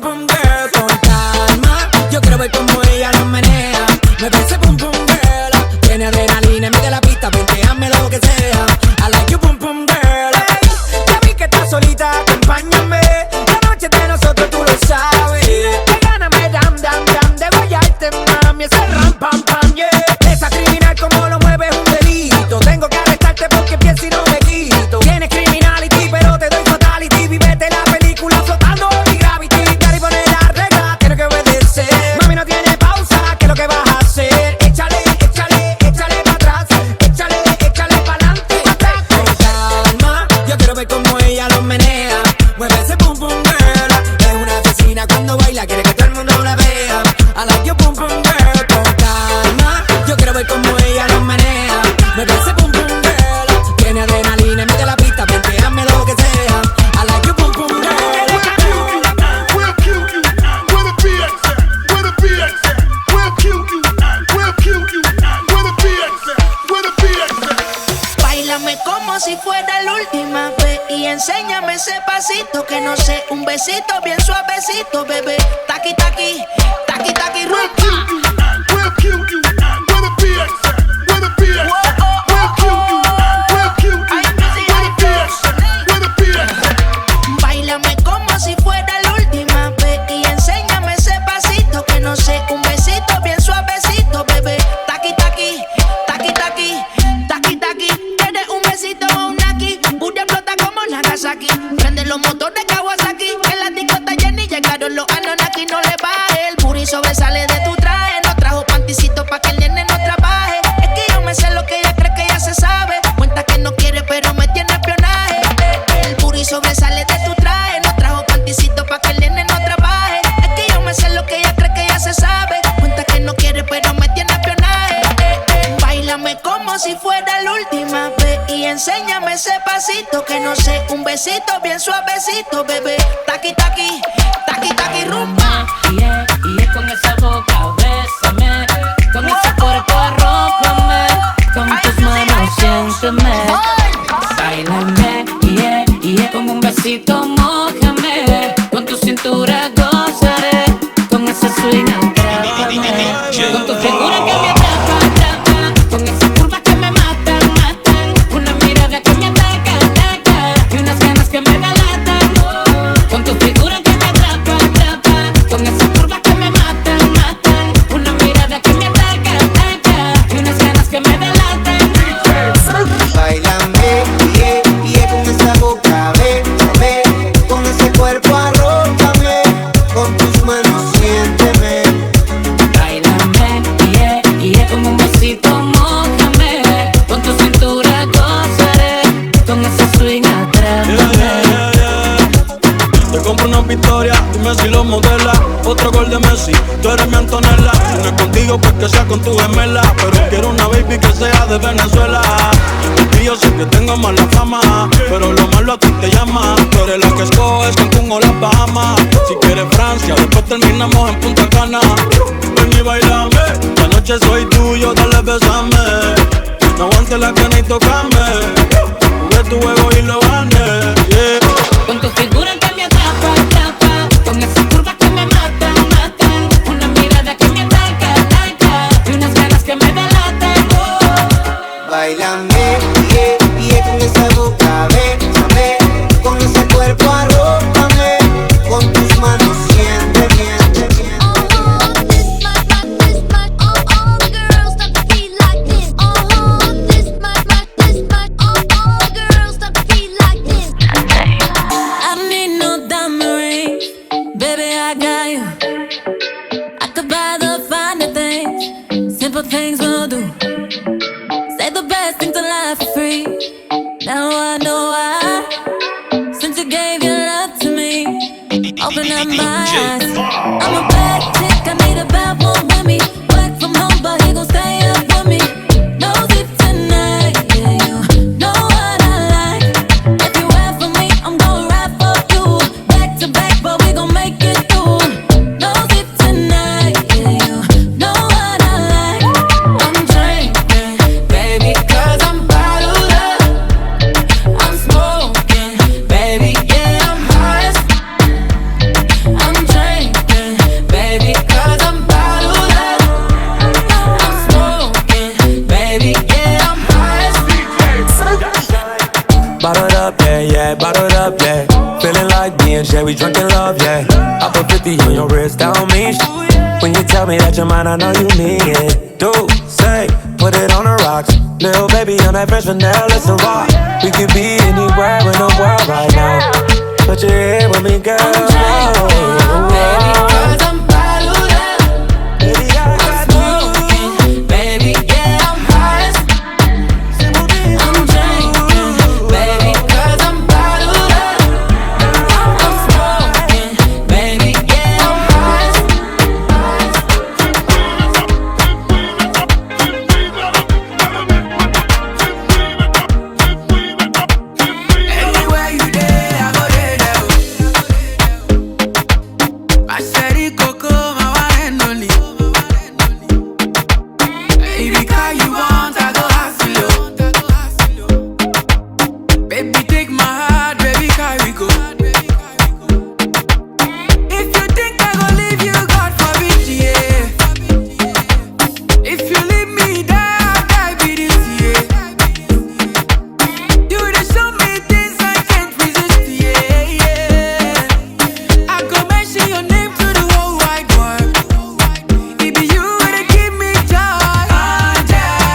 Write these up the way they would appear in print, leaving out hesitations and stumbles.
pum pum girl con calma. Yo quiero ver cómo ella lo menea. Me parece pum pum girl. Tiene adrenalina en medio de la pista, venteame lo que sea. I like you pum pum girl. Hey, ya vi que estás solita, acompáñame. La noche de nosotros tú lo sabes. Que gana me dam dam dam de guayarte, mami. Ese ram pam pam, yeah. Esa criminal como lo mueve es un delito. Tengo que arrestarte porque pienso y no me quito. Tienes criminality pero te doy fatality. Vivete la película flotando mi gravity. Cari pone la regla, tiene que obedecer. Mami no tiene pausa, ¿qué es lo que vas a hacer? Échale, échale, échale pa' atrás. Échale, échale pa'lante. Con calma, yo quiero ver cómo ella lo menea. Mueve ese pum pum girl. Es una asesina cuando baila, quiere que todo el mundo la vea. I like you pum pum girl. Con calma, yo quiero ver cómo ella lo menea. Mueve ese pum pum girl. Tiene adrenalina en medio de la pista, venteame lo que sea. I like you pum pum girl. We'll kill you. Where the BX at? Where the BX at? We'll kill you. We'll kill you. Where the BX at? Where the BX at? Báilame como si fuera la última vez y enséñame ese pasito que no sé, un besito bien suavecito, bebé. Taqui taqui, taqui taqui rumba. We'll kill you. Where the BX at? Where the BX at? We'll kill you. We'll kill you. Where the BX at? Where the BX at? Báilame como si fuera la última vez y enséñame ese pasito que no sé, un besito bien suavecito, bebé. Taqui taqui, taqui taqui, taqui taqui. ¿Quieres un besito o un naki? Booty explota como Nagasaki. Prende los motores Kawasaki. En la discota Jenny llegaron los Anunnaki. No le baje, el booty sobresale de tu traje. No trajo panticito pa' que el nene no trabaje. Es que yo me sé lo que ella cree que ya se sabe. Cuenta que no quiere pero me tiene espionaje. El booty sobresale de tu traje. No trajo panticito pa' que el nene no trabaje. Es que yo me sé lo que ella cree que ya se sabe. Cuenta que no quiere pero me tiene espionaje. Báilame como si fuera la última vez y enséñame ese pasito que no sé, un besito bien suavecito, bebé. Taqui taqui, taqui taqui rumba. Yeah, yeah, con esa boca bésame, con ese cuerpo arrójame, con tus manos siénteme. Báilame, yeah, yeah, con un besito mójame, con tu cintura gozaré, con ese swing atrápame, con tu figura que me atrapa, atrapa, con esa curva que me mata, mata, una mirada que me ataca, ataca, y unas ganas que me delatan, con tu figura que me atrapa, atrapa, con esa curva que me mata, mata, una mirada que me ataca, ataca, y unas ganas que me delatan. Báilame, yeah, yeah, con esa boca, bésame, con ese cuerpo arrójame, con tus manos siénteme. Báilame, yeah, yeah, con un besito mójame, con tu cintura gozaré, con ese swing atrápame. Te compro una victoria, dime si lo modela. Otro gol de Messi, tú eres mi Antonella. Si no es contigo, pues que sea con tu gemela. Pero quiero una baby que sea de Venezuela. Y yo sé que tengo mala fama, pero lo malo a ti te llama. Tú eres la que escoges, Cancún o las Bahamas. Si quieres Francia, después terminamos en Punta Cana. Ven y bailame, la noche soy tuyo, dale besame. No aguantes la cana y tocame. Jugué tu juego y lo gané, yeah. Con tu figura que me atrapa, atrapa, con esa curva que me mata, mata, una mirada que me ataca, ataca, y unas ganas que me delatan. Báilame, yeah, yeah, con esa boca, bésame, con ese cuerpo arrójame, con tus manos siénteme. I need no diamond rings, baby, I got you. I could buy the finer things, simple things will do. Say the best things in life for free. Now I know why. Since you gave your love to me, open up my eyes. I'm a bad chick, I need a bad one with me. Work from home, but he gon' stay up with me. No sleep tonight, yeah, you know what I like. If you ride for me, I'm gon' ride for you. Back to back, but we gon' make it through. No sleep tonight, yeah, you know what I like. I'm drinking, baby, 'cause I'm bottled up. I'm smoking, baby, yeah, I'm high. I'm drinking. say we drunk in love, yeah. I put 50 on your wrist, that don't mean shit. When you tell me that you're mine, I know you mean it. Do, say, put it on the rocks. Little baby, I'm that fresh vanilla, listen rock. We could be anywhere in the world right now, but you're here with me, girl. Baby, 'cause I'm bottled up. Baby, I'm smoking. Baby, yeah, I'm high. I'm drinking. Baby, 'cause I'm bottled up. I'm smoking. Baby, yeah, I'm high. Anywhere you there, I go there. I said it, Coco, my one and only. Baby, call you want, I go hustle you. Baby, take my heart, baby, carry go. If you think I go leave you, God forbid, yeah. If you leave me, die be this year. You dey show me things I can't resist, yeah. I go mention your name to the whole wide world. It be you that give me joy, Angela.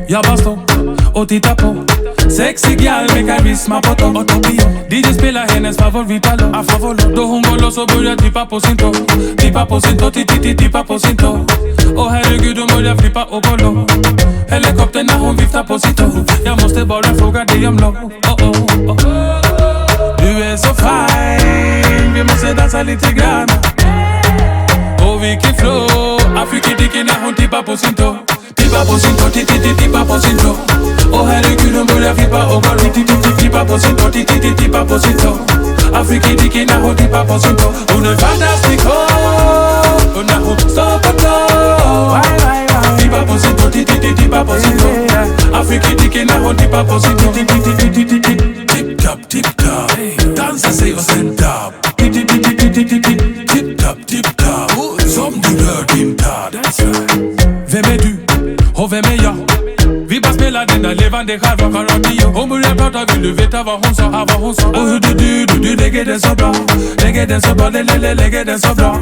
Ya bastó, oti tapo. Sexy girl, make I miss my poto. DJ spela hennes favoritalo. A favor, do hon goloso börjar tippa på sin tå. Tippa på sin tå, tippa på sin tå. Och herregud, hon börjar flippa och golo. Helikoptern när hon viftar på sin tå. Jag måste bara fråga dig om lov. Du är så fine, vi måste dansa lite grann. Och vilken flow, Afrikidiki när hon tippar på sin tå. Tippa på sin tå, tippa på sin tå. Och herregud, hon börjar flippa och golo. Tippa på sin tå, tippa på sin tå. Afrikidiki när hon tippar på sin tå. Hon är fantastisk, och när hon står på tå. Tippa på sin tå, tippa på sin tå. Afrikidiki när hon tippar på sin tå. Tip-top, tip-top, dansa sig och ständ upp. Tip-top, tip-top, som du rör din tå. Vem är du? Och vem är jag? Vi bara spelar denna leva van dejar vaca rodillo. Hombre, plata, vi lever ta avanza. Oh, du, lägger den så bra. Lägger den så bra.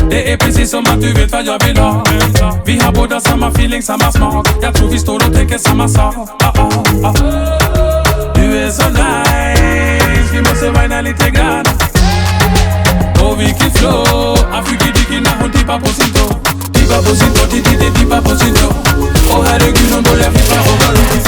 Det är precis som att du vet vad jag vill ha. Vi har båda samma feeling, samma smak. Jag tror vi står och tänker samma sak. Du är så nice, vi måste vajna lite grann. Och vilken flow, Afriki-diki när hon tippar på sin tå. Tippar på sin tå, tippar på sin tå. Och herregud hon börjar flippa överallt.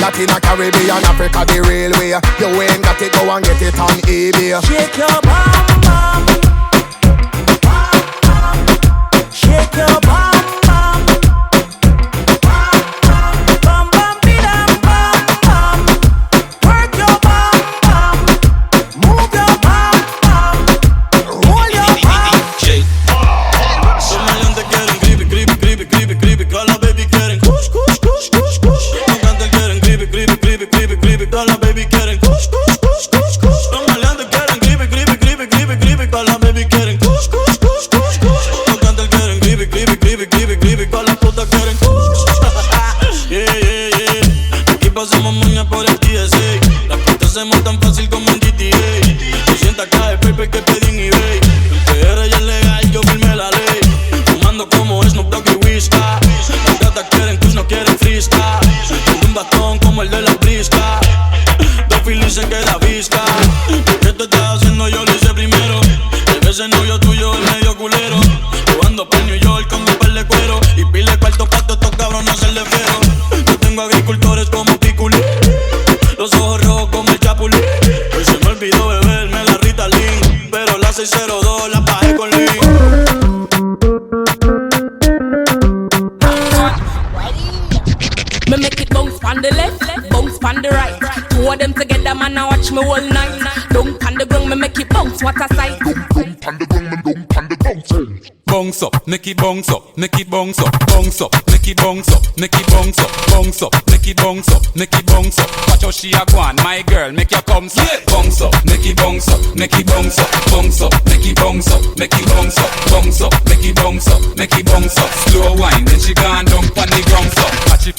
Latina, Caribbean, Africa, the real way. You ain't got it, go and get it on eBay. Shake your bam bam, shake your bam bam, bam bam bidam bam bam. Work your bam bam, move your bam bam, roll your bam. Shake. Some maleantes quieren gripe, gripe, gripe, gripe, gripe. Todas las baby quieren kush, kush, kush, kush, kush. Los cantantes quieren gripe, gripe, gripe, gripe, gripe. Todas las baby quieren kush, kush, kush, kush, kush. Los maleantes quieren gripe, gripe, gripe, gripe, gripe. Todas las baby quieren kush, kush, kush, kush, kush. Los cantantes quieren gripe, gripe, gripe, gripe, gripe. Todas las putas quieren kush. Yeah, yeah, yeah. Aquí pasamos mañana por el TSA. Las putas se montan fácil como en GTA. 200K de paper que pedí en eBay. En PR ya es legal, yo firmé la ley. Fumando como Snoop Dogg y Whisca. Las gatas quieren kush, no quieren frisca. Tengo un bastón como el de la brisca. Dos filis se queda visca. ¿Qué te estás haciendo? Yo lo hice primero. Ese novio tuyo es medio culero. Jugando por New York con un par de cuero. Y pile cuarto pato estos cabrones hacerle feo. Yo tengo agricultores como Piculín. Los ojos rojos como el Chapulín. Hoy se me olvidó beberme la Ritalin. Pero la 602 la bajé con Lean. Me make it bounce on the left, bounce on the right. Two of them together, man, I watch me all night. Don't on the ground, me make it bounce, what a sight. Bounce up, make it bounce up, make it bounce up, bounce up, make it bounce up, make it bounce up, bounce up, make it bounce up, make it bounce up. Watch how she a go on, my girl, make your come up. Bounce up, make it bounce up, make it bounce up, bounce up, make it bounce up, make it bounce up, bounce up, make it bounce up, make it bounce up. Slow wine, then she gone down on the ground up. Watch it